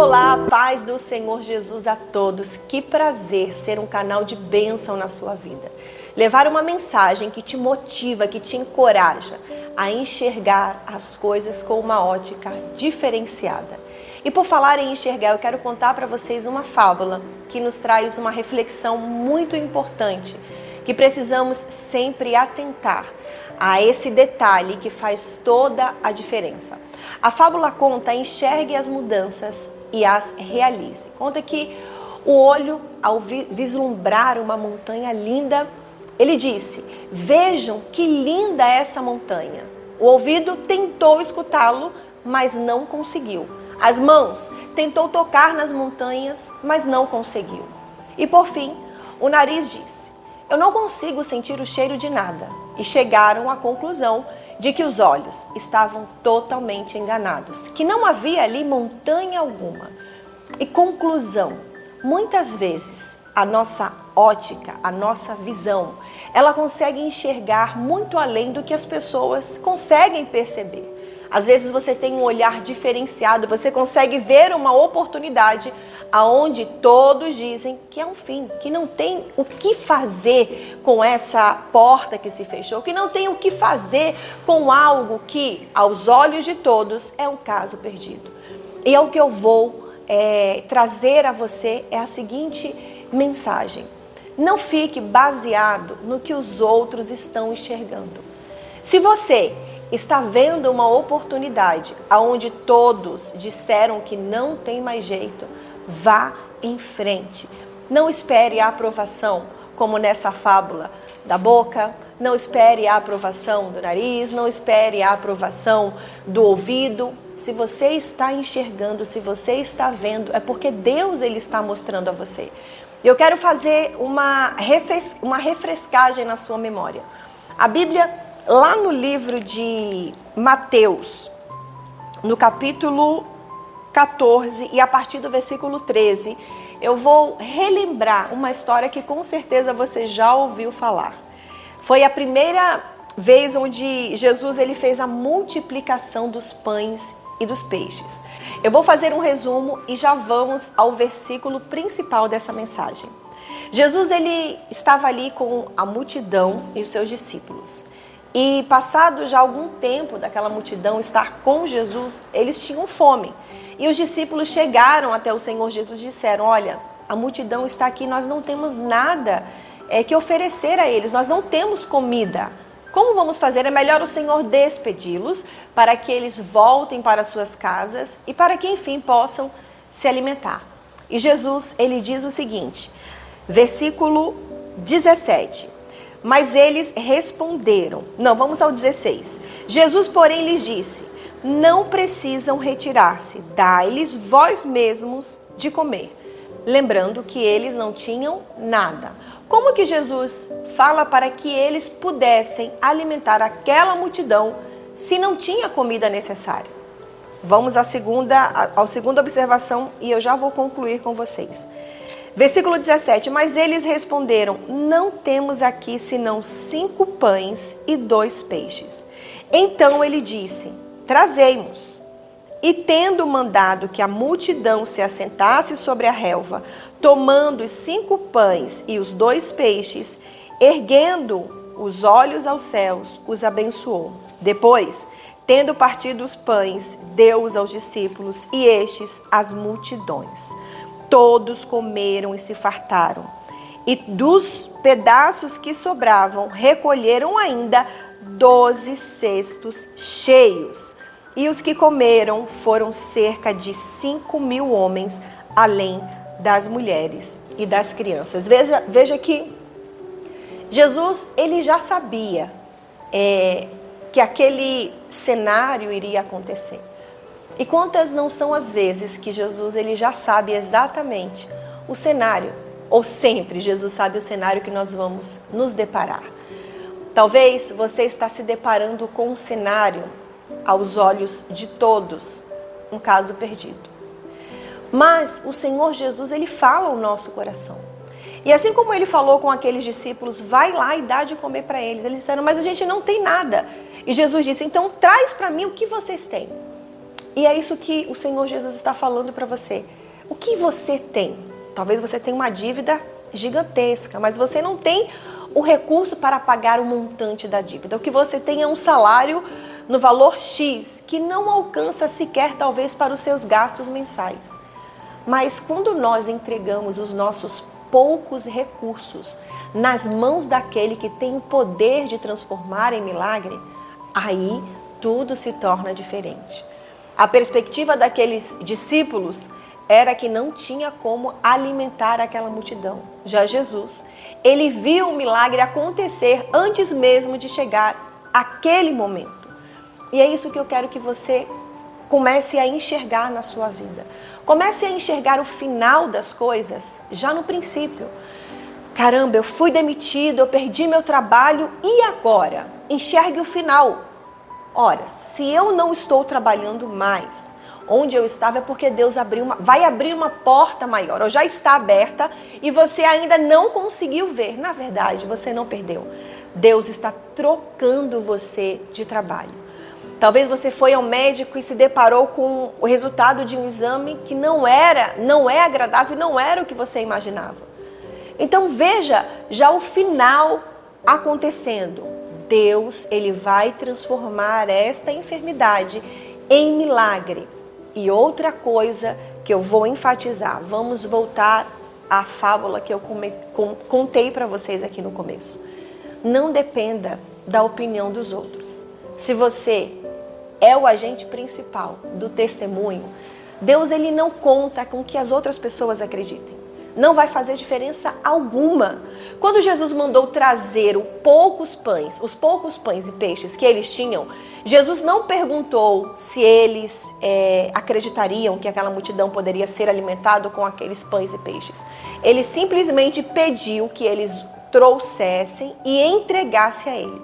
Olá, paz do Senhor Jesus a todos. Que prazer ser um canal de bênção na sua vida. Levar uma mensagem que te motiva, que te encoraja a enxergar as coisas com uma ótica diferenciada. E por falar em enxergar, eu quero contar para vocês uma fábula que nos traz uma reflexão muito importante, que precisamos sempre atentar a esse detalhe que faz toda a diferença. A fábula conta: enxergue as mudanças e as realize. Conta que o olho, ao vislumbrar uma montanha linda, ele disse: vejam que linda é essa montanha. O ouvido tentou escutá-lo, mas não conseguiu. As mãos tentou tocar nas montanhas, mas não conseguiu. E por fim, o nariz disse: eu não consigo sentir o cheiro de nada. E chegaram à conclusão de que os olhos estavam totalmente enganados, que não havia ali montanha alguma. E conclusão: muitas vezes a nossa ótica, a nossa visão, ela consegue enxergar muito além do que as pessoas conseguem perceber. Às vezes você tem um olhar diferenciado, você consegue ver uma oportunidade aonde todos dizem que é um fim, que não tem o que fazer com essa porta que se fechou, que não tem o que fazer com algo que, aos olhos de todos, é um caso perdido. E é o que eu vou trazer a você é a seguinte mensagem: não fique baseado no que os outros estão enxergando. Se você está vendo uma oportunidade aonde todos disseram que não tem mais jeito, vá em frente. Não espere a aprovação, como nessa fábula da boca. Não espere a aprovação do nariz. Não espere a aprovação do ouvido. Se você está enxergando, se você está vendo, é porque Deus ele está mostrando a você. Eu quero fazer uma refrescagem na sua memória. A Bíblia, lá no livro de Mateus, no capítulo 14 e a partir do versículo 13, eu vou relembrar uma história que com certeza você já ouviu falar. Foi a primeira vez onde Jesus ele fez a multiplicação dos pães e dos peixes. Eu vou fazer um resumo e já vamos ao versículo principal dessa mensagem. Jesus ele estava ali com a multidão e os seus discípulos. E passado já algum tempo daquela multidão estar com Jesus, eles tinham fome. E os discípulos chegaram até o Senhor Jesus e disseram: olha, a multidão está aqui, nós não temos nada que oferecer a eles, nós não temos comida. Como vamos fazer? É melhor o Senhor despedi-los para que eles voltem para suas casas e para que enfim possam se alimentar. E Jesus, ele diz o seguinte, versículo 17. Mas eles responderam, não, vamos ao 16. Jesus, porém, lhes disse: não precisam retirar-se, dai-lhes vós mesmos de comer. Lembrando que eles não tinham nada. Como que Jesus fala para que eles pudessem alimentar aquela multidão se não tinha comida necessária? Vamos à segunda observação e eu já vou concluir com vocês. Versículo 17, mas eles responderam: não temos aqui senão 5 pães e 2 peixes. Então ele disse: trazei-mos. E tendo mandado que a multidão se assentasse sobre a relva, tomando os 5 pães e os 2 peixes, erguendo os olhos aos céus, os abençoou. Depois, tendo partido os pães, deu-os aos discípulos e estes às multidões. Todos comeram e se fartaram. E dos pedaços que sobravam, recolheram ainda 12 cestos cheios. E os que comeram foram cerca de 5.000 homens, além das mulheres e das crianças. Veja que Jesus ele já sabia que aquele cenário iria acontecer. E quantas não são as vezes que Jesus ele já sabe exatamente o cenário, ou sempre Jesus sabe o cenário que nós vamos nos deparar. Talvez você está se deparando com um cenário aos olhos de todos, um caso perdido. Mas o Senhor Jesus, ele fala ao nosso coração. E assim como ele falou com aqueles discípulos, vai lá e dá de comer para eles. Eles disseram, mas a gente não tem nada. E Jesus disse, então traz para mim o que vocês têm. E é isso que o Senhor Jesus está falando para você. O que você tem? Talvez você tenha uma dívida gigantesca, mas você não tem o recurso para pagar o montante da dívida. O que você tem é um salário no valor X, que não alcança sequer talvez para os seus gastos mensais. Mas quando nós entregamos os nossos poucos recursos nas mãos daquele que tem o poder de transformar em milagre, aí tudo se torna diferente. A perspectiva daqueles discípulos era que não tinha como alimentar aquela multidão. Já Jesus, ele viu o milagre acontecer antes mesmo de chegar aquele momento. E é isso que eu quero que você comece a enxergar na sua vida. Comece a enxergar o final das coisas já no princípio. Caramba, eu fui demitido, eu perdi meu trabalho e agora? Enxergue o final. Ora, se eu não estou trabalhando mais, onde eu estava é porque Deus vai abrir uma porta maior, ou já está aberta e você ainda não conseguiu ver. Na verdade, você não perdeu. Deus está trocando você de trabalho. Talvez você foi ao médico e se deparou com o resultado de um exame que não é agradável, não era o que você imaginava. Então veja já o final acontecendo. Deus, ele vai transformar esta enfermidade em milagre. E outra coisa que eu vou enfatizar, vamos voltar à fábula que eu contei para vocês aqui no começo. Não dependa da opinião dos outros. Se você é o agente principal do testemunho, Deus, ele não conta com que as outras pessoas acreditem. Não vai fazer diferença alguma. Quando Jesus mandou trazer os poucos pães e peixes que eles tinham, Jesus não perguntou se eles acreditariam que aquela multidão poderia ser alimentada com aqueles pães e peixes. Ele simplesmente pediu que eles trouxessem e entregassem a ele.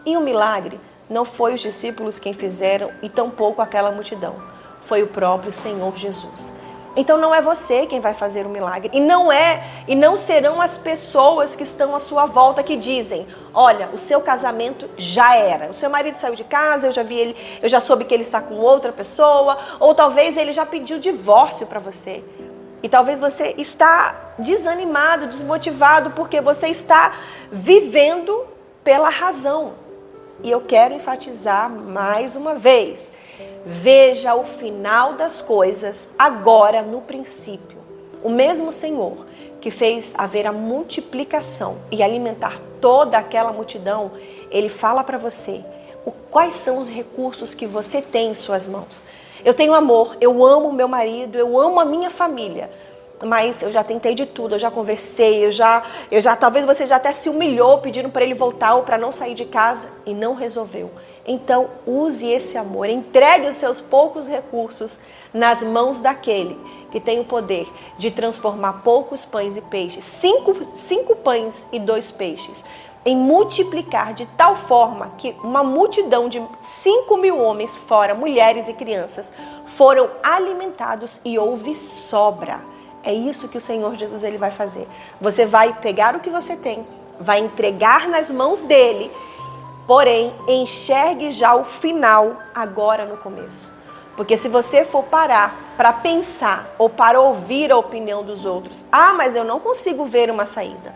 E o milagre não foi os discípulos quem fizeram e tampouco aquela multidão. Foi o próprio Senhor Jesus. Então não é você quem vai fazer o milagre. E não serão as pessoas que estão à sua volta que dizem: olha, o seu casamento já era. O seu marido saiu de casa, eu já soube que ele está com outra pessoa. Ou talvez ele já pediu divórcio para você. E talvez você está desanimado, desmotivado, porque você está vivendo pela razão. E eu quero enfatizar mais uma vez. Veja o final das coisas agora no princípio. O mesmo Senhor que fez haver a multiplicação e alimentar toda aquela multidão, ele fala para você quais são os recursos que você tem em suas mãos. Eu tenho amor, eu amo meu marido, eu amo a minha família, mas eu já tentei de tudo, eu já conversei, talvez você já até se humilhou pedindo para ele voltar ou para não sair de casa e não resolveu. Então, use esse amor, entregue os seus poucos recursos nas mãos daquele que tem o poder de transformar poucos pães e peixes, cinco pães e 2 peixes, em multiplicar de tal forma que uma multidão de 5.000 homens, fora mulheres e crianças, foram alimentados e houve sobra. É isso que o Senhor Jesus ele vai fazer. Você vai pegar o que você tem, vai entregar nas mãos dele. Porém, enxergue já o final agora no começo. Porque se você for parar para pensar ou para ouvir a opinião dos outros, mas eu não consigo ver uma saída.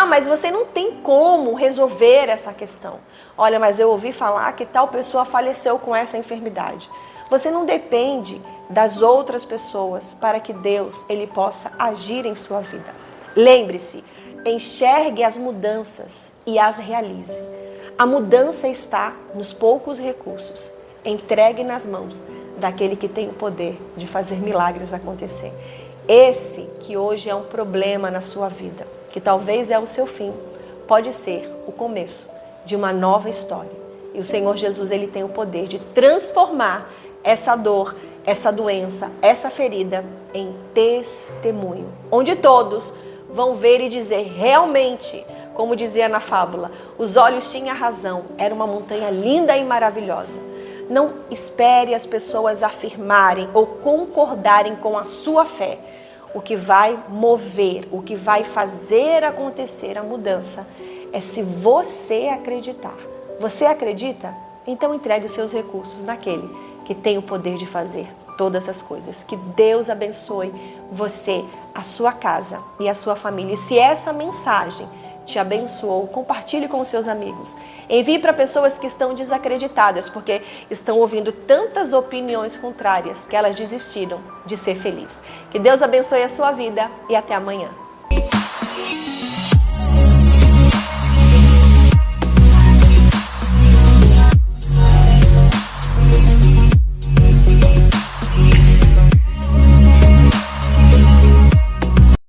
Mas você não tem como resolver essa questão. Olha, mas eu ouvi falar que tal pessoa faleceu com essa enfermidade. Você não depende das outras pessoas para que Deus ele possa agir em sua vida. Lembre-se, enxergue as mudanças e as realize. A mudança está nos poucos recursos. Entregue nas mãos daquele que tem o poder de fazer milagres acontecer. Esse que hoje é um problema na sua vida, que talvez é o seu fim, pode ser o começo de uma nova história. E o Senhor Jesus ele tem o poder de transformar essa dor, essa doença, essa ferida em testemunho, onde todos vão ver e dizer realmente, como dizia na fábula, os olhos tinham razão, era uma montanha linda e maravilhosa. Não espere as pessoas afirmarem ou concordarem com a sua fé. O que vai mover, o que vai fazer acontecer a mudança é se você acreditar. Você acredita? Então entregue os seus recursos naquele que tem o poder de fazer todas as coisas. Que Deus abençoe você, a sua casa e a sua família. E se essa mensagem te abençoou, compartilhe com os seus amigos. Envie para pessoas que estão desacreditadas, porque estão ouvindo tantas opiniões contrárias que elas desistiram de ser felizes. Que Deus abençoe a sua vida e até amanhã.